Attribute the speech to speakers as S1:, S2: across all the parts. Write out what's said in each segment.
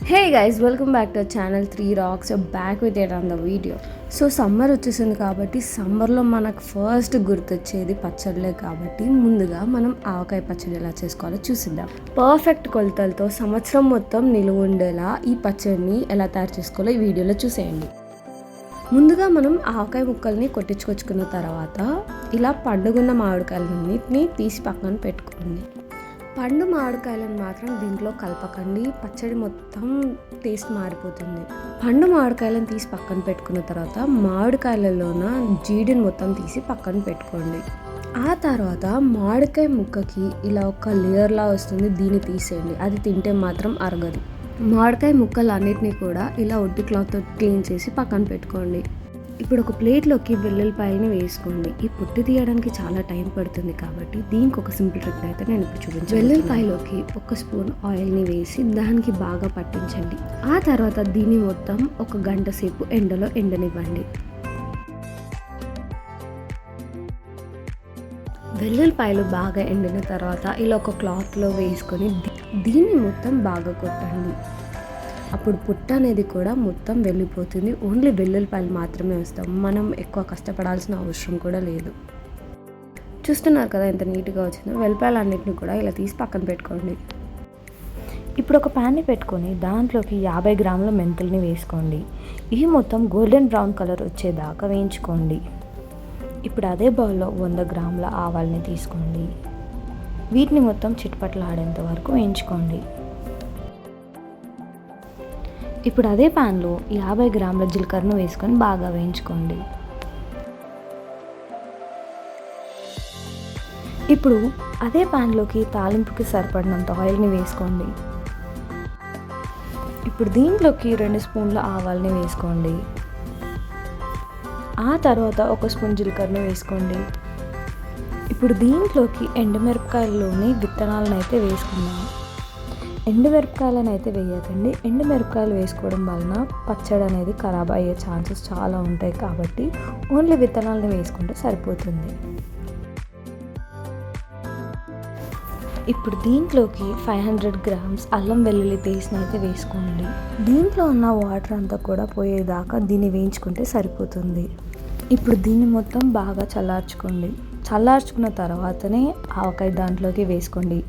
S1: Hey guys, welcome back to channel 3 Rocks. Back with at on the video. So summer వచ్చేసింది కాబట్టి సమ్మర్లో మనకు first గుర్తొచ్చేది పచ్చళ్ళే కాబట్టి ముందుగా మనం ఆవకాయ పచ్చడి ఎలా చేసుకోవాలో చూసిద్దాం. పర్ఫెక్ట్ కొలతలతో సంవత్సరం మొత్తం నిలువ ఉండేలా ఈ పచ్చడిని ఎలా తయారు చేసుకోవాలో ఈ వీడియోలో చూసేయండి. ముందుగా మనం ఆవకాయ ముక్కల్ని కొట్టించుకొచ్చుకున్న తర్వాత ఇలా పండుగున్న మామిడికాయలన్నింటినీ తీసి పక్కన పెట్టుకోండి. పండు మామిడికాయలను మాత్రం దీంట్లో కలపకండి, పచ్చడి మొత్తం టేస్ట్ మారిపోతుంది. పండు మామిడికాయలను తీసి పక్కన పెట్టుకున్న తర్వాత మామిడికాయలలోన జీడిని మొత్తం తీసి పక్కన పెట్టుకోండి. ఆ తర్వాత మామిడికాయ ముక్కకి ఇలా ఒక లేయర్లా వస్తుంది, దీన్ని తీసేయండి. అది తింటే మాత్రం అరగదు. మామిడికాయ ముక్కలు అన్నిటినీ కూడా ఇలా ఒడ్డు క్లాత్తో క్లీన్ చేసి పక్కన పెట్టుకోండి. ఇప్పుడు ఒక ప్లేట్లోకి వెల్లుల్లిపాయలని వేసుకోండి. ఈ పొట్టు తీయడానికి చాలా టైం పడుతుంది కాబట్టి దీనికి ఒక సింపుల్ ట్రిక్ అయితే నేను ఇప్పుడు చూపించాను. వెల్లుల్లిపాయలోకి 1 స్పూన్ ఆయిల్ని వేసి దానికి బాగా పట్టించండి. ఆ తర్వాత దీన్ని మొత్తం 1 గంట సేపు ఎండలో ఎండనివ్వండి. వెల్లుల్లిపాయలు బాగా ఎండిన తర్వాత ఇలా ఒక క్లాత్లో వేసుకొని దీన్ని మొత్తం బాగా కొట్టండి. అప్పుడు పుట్ట అనేది కూడా మొత్తం వెళ్ళిపోతుంది. ఓన్లీ వెల్లుల్లిపాయలు మాత్రమే వస్తాం. మనం ఎక్కువ కష్టపడాల్సిన అవసరం కూడా లేదు. చూస్తున్నారు కదా ఎంత నీట్గా వచ్చిందో. వెల్లుల్లిపాయలు అన్నింటినీ కూడా ఇలా తీసి పక్కన పెట్టుకోండి.
S2: ఇప్పుడు ఒక ప్యాన్ని పెట్టుకొని దాంట్లోకి 50 గ్రాముల మెంతుల్ని వేసుకోండి. ఇవి మొత్తం గోల్డెన్ బ్రౌన్ కలర్ వచ్చేదాకా వేయించుకోండి. ఇప్పుడు అదే బౌల్లో 100 గ్రాముల ఆవాల్ని తీసుకోండి. వీటిని మొత్తం చిట్పట్లాడేంత వరకు వేయించుకోండి. ఇప్పుడు అదే ప్యాన్లో 50 గ్రాముల జీలకర్రను వేసుకొని బాగా వేయించుకోండి. ఇప్పుడు అదే ప్యాన్లోకి తాలింపుకి సరిపడినంత ఆయిల్ని వేసుకోండి. ఇప్పుడు దీంట్లోకి 2 స్పూన్ల ఆవాల్ని వేసుకోండి. ఆ తర్వాత 1 స్పూన్ జీలకర్రను వేసుకోండి. ఇప్పుడు దీంట్లోకి ఎండుమిరపకాయల్లోని విత్తనాలను అయితే వేసుకుందాం. ఎండుమిరపకాయలను అయితే వేయకండి. ఎండుమిరపకాయలు వేసుకోవడం వలన పచ్చడి అనేది ఖరాబ్ అయ్యే ఛాన్సెస్ చాలా ఉంటాయి కాబట్టి ఓన్లీ విత్తనాలను వేసుకుంటే సరిపోతుంది. ఇప్పుడు దీంట్లోకి 500 గ్రామ్స్ అల్లం వెల్లుల్లి పేస్ట్ని అయితే వేసుకోండి. దీంట్లో ఉన్న వాటర్ అంతా కూడా పోయేదాకా దీన్ని వేయించుకుంటే సరిపోతుంది. ఇప్పుడు దీన్ని మొత్తం బాగా చల్లార్చుకోండి. చల్లార్చుకున్న తర్వాతనే ఆవకాయ దాంట్లోకి వేసుకోండి.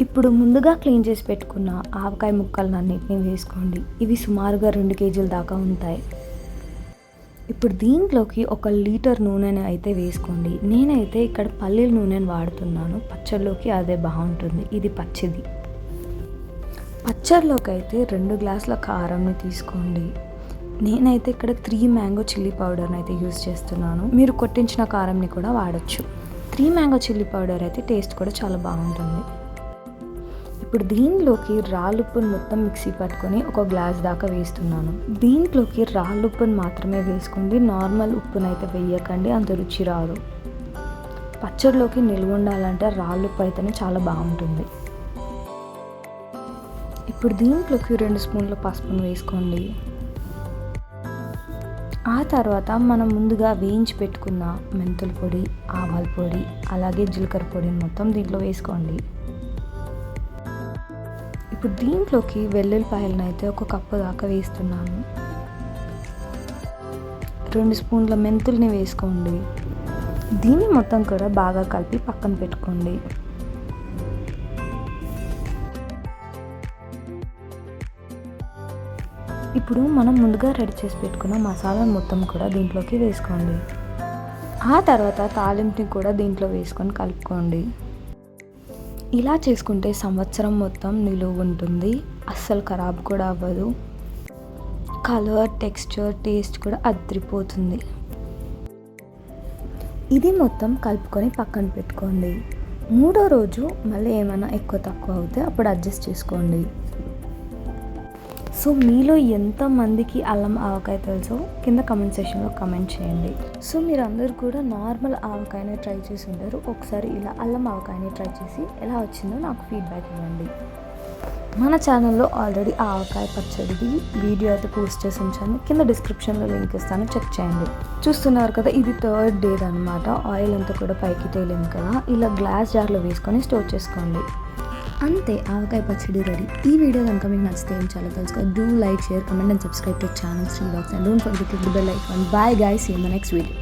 S2: ఇప్పుడు ముందుగా క్లీన్ చేసి పెట్టుకున్న ఆవకాయ ముక్కలన్నింటినీ వేసుకోండి. ఇవి సుమారుగా 2 కేజీల దాకా ఉంటాయి. ఇప్పుడు దీంట్లోకి 1 లీటర్ నూనెని అయితే వేసుకోండి. నేనైతే ఇక్కడ పల్లీల నూనెని వాడుతున్నాను. పచ్చడిలోకి అదే బాగుంటుంది. ఇది పచ్చిది. పచ్చడిలోకి అయితే 2 గ్లాసుల కారంని తీసుకోండి. నేనైతే ఇక్కడ 3 మ్యాంగో చిల్లీ పౌడర్ని అయితే యూజ్ చేస్తున్నాను. మీరు కొట్టించిన కారంని కూడా వాడచ్చు. 3 మ్యాంగో చిల్లీ పౌడర్ అయితే టేస్ట్ కూడా చాలా బాగుంటుంది. ఇప్పుడు దీనిలోకి రాళ్ళుప్పును మొత్తం మిక్సీ పట్టుకొని 1 గ్లాస్ దాకా వేస్తున్నాను. దీంట్లోకి రాళ్ళుప్పును మాత్రమే వేసుకోండి. నార్మల్ ఉప్పును అయితే వేయకండి, అంత రుచి రాదు. పచ్చడిలోకి నిల్వ ఉండాలంటే రాళ్ళుప్పు అయితేనే చాలా బాగుంటుంది. ఇప్పుడు దీంట్లోకి 2 స్పూన్ల పసుపును వేసుకోండి. ఆ తర్వాత మనం ముందుగా వేయించి పెట్టుకున్న మెంతుల పొడి, ఆవాల పొడి, అలాగే జీలకర్ర పొడిని మొత్తం దీంట్లో వేసుకోండి. ఇప్పుడు దీంట్లోకి వెల్లుల్లిపాయలను అయితే 1 కప్పు దాకా వేస్తున్నాను. 2 స్పూన్ల మెంతుల్ని వేసుకోండి. దీన్ని మొత్తం కూడా బాగా కలిపి పక్కన పెట్టుకోండి. ఇప్పుడు మనం ముందుగా రెడీ చేసి పెట్టుకున్న మసాలా మొత్తం కూడా దీంట్లోకి వేసుకోండి. ఆ తర్వాత తాలింపుని కూడా దీంట్లో వేసుకొని కలుపుకోండి. ఇలా చేసుకుంటే సంవత్సరం మొత్తం నిలువ ఉంటుంది. అస్సలు ఖరాబ్ కూడా అవ్వదు. కలర్, టెక్స్చర్, టేస్ట్ కూడా అదిరిపోతుంది. ఇది మొత్తం కలుపుకొని పక్కన పెట్టుకోండి. 3వ రోజు మళ్ళీ ఏమైనా ఎక్కువ తక్కువ అవుతే అప్పుడు అడ్జస్ట్ చేసుకోండి. సో మీలో ఎంతమందికి అల్లం ఆవకాయ తెలుసో కింద కమెంట్ సెక్షన్లో కమెంట్ చేయండి. సో మీరు అందరూ కూడా నార్మల్ ఆవకాయని ట్రై చేసి ఉంటారు. ఒకసారి ఇలా అల్లం ఆవకాయని ట్రై చేసి ఎలా వచ్చిందో నాకు ఫీడ్బ్యాక్ ఇవ్వండి. మన ఛానల్లో ఆల్రెడీ ఆవకాయ పచ్చడిది వీడియో అయితే పోస్ట్ చేసి ఉంచాను. కింద డిస్క్రిప్షన్లో లింక్ ఇస్తాను, చెక్ చేయండి. చూస్తున్నారు కదా, ఇది 3rd డే అనమాట. ఆయిల్ అంతా కూడా పైకి తేలింది కదా. ఇలా గ్లాస్ జార్లో వేసుకొని స్టోర్ చేసుకోండి. అంతే, ఆవకాయ పచ్చడి రెడీ. ఈ వీడియో కనుక మీకు నచ్చితే ఏం చాలా తెలుసుకో. Do like, share, comment and subscribe to channel Sri rocks and don't forget to hit the bell icon. Bye guys, see in the next video.